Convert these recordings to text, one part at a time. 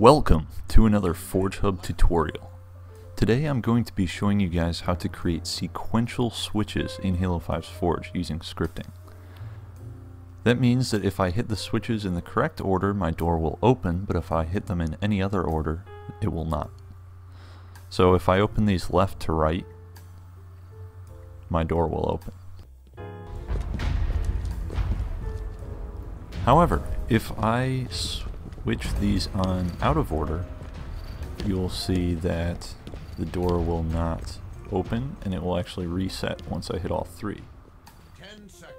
Welcome to another FORGEHUB tutorial. Today I'm going to be showing you guys how to create sequential switches in Halo 5's Forge using scripting. That means that if I hit the switches in the correct order, my door will open, but if I hit them in any other order, it will not. So if I open these left to right, my door will open. However, if I switch these on out of order, you'll see that the door will not open and it will actually reset once I hit all three. 10 seconds.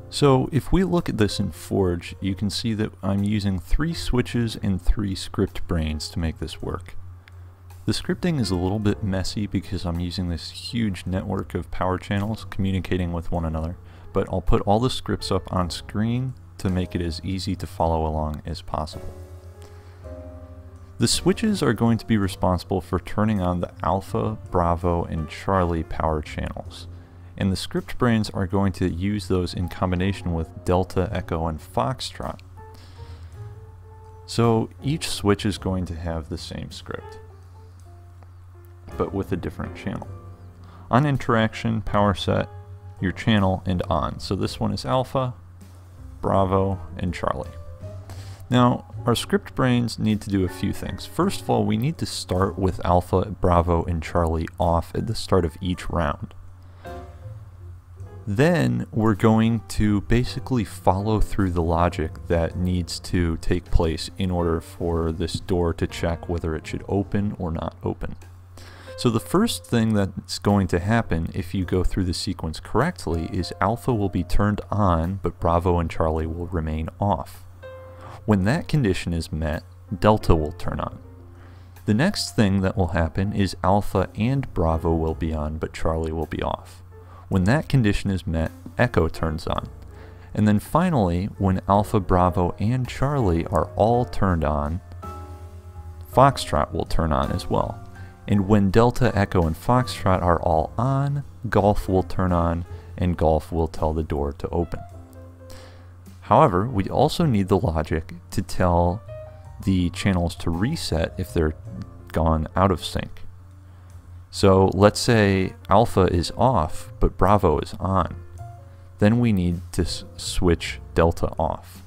So if we look at this in Forge, you can see that I'm using 3 switches and 3 script brains to make this work. The scripting is a little bit messy because I'm using this huge network of power channels communicating with one another, but I'll put all the scripts up on screen to make it as easy to follow along as possible. The switches are going to be responsible for turning on the Alpha, Bravo, and Charlie power channels, and the script brains are going to use those in combination with Delta, Echo, and Foxtrot. So each switch is going to have the same script, but with a different channel. On interaction, power set, your channel, and on. So this one is Alpha, Bravo, and Charlie. Now, our script brains need to do a few things. First of all, we need to start with Alpha, Bravo, and Charlie off at the start of each round. Then we're going to basically follow through the logic that needs to take place in order for this door to check whether it should open or not open. So the first thing that's going to happen if you go through the sequence correctly is Alpha will be turned on, but Bravo and Charlie will remain off. When that condition is met, Delta will turn on. The next thing that will happen is Alpha and Bravo will be on, but Charlie will be off. When that condition is met, Echo turns on. And then finally, when Alpha, Bravo, and Charlie are all turned on, Foxtrot will turn on as well. And when Delta, Echo, and Foxtrot are all on, Golf will turn on, and Golf will tell the door to open. However, we also need the logic to tell the channels to reset if they're gone out of sync. So let's say Alpha is off, but Bravo is on. Then we need to switch Delta off.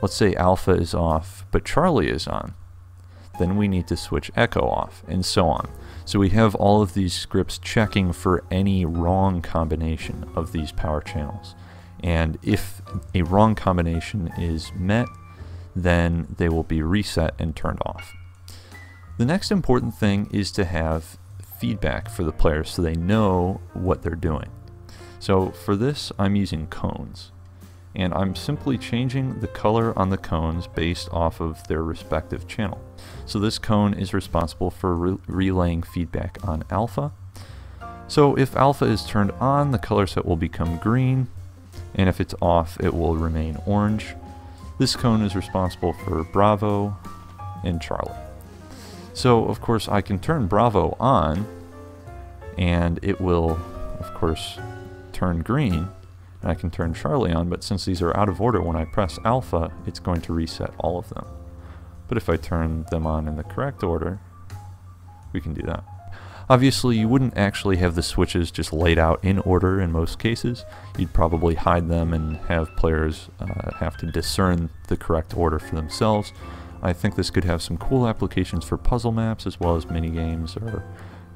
Let's say Alpha is off, but Charlie is on. Then we need to switch Echo off, and so on. So we have all of these scripts checking for any wrong combination of these power channels. And if a wrong combination is met, then they will be reset and turned off. The next important thing is to have feedback for the players so they know what they're doing. So for this, I'm using cones. And I'm simply changing the color on the cones based off of their respective channel. So this cone is responsible for relaying feedback on Alpha. So if Alpha is turned on, the color set will become green, and if it's off, it will remain orange. This cone is responsible for Bravo and Charlie. So of course I can turn Bravo on, and it will of course turn green. And I can turn Charlie on, but since these are out of order, when I press Alpha, it's going to reset all of them. But if I turn them on in the correct order, we can do that. Obviously, you wouldn't actually have the switches just laid out in order in most cases. You'd probably hide them and have players have to discern the correct order for themselves. I think this could have some cool applications for puzzle maps as well as mini-games, or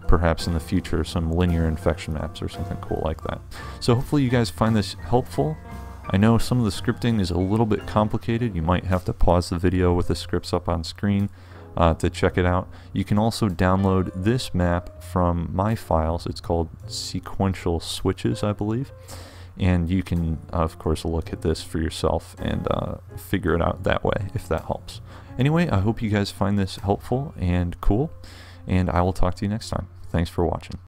perhaps in the future some linear infection maps or something cool like that. So hopefully you guys find this helpful. I know some of the scripting is a little bit complicated. You might have to pause the video with the scripts up on screen to check it out. You can also download this map from my files. It's called Sequential Switches, I believe. And you can, of course, look at this for yourself and figure it out that way if that helps. Anyway, I hope you guys find this helpful and cool, and I will talk to you next time. Thanks for watching.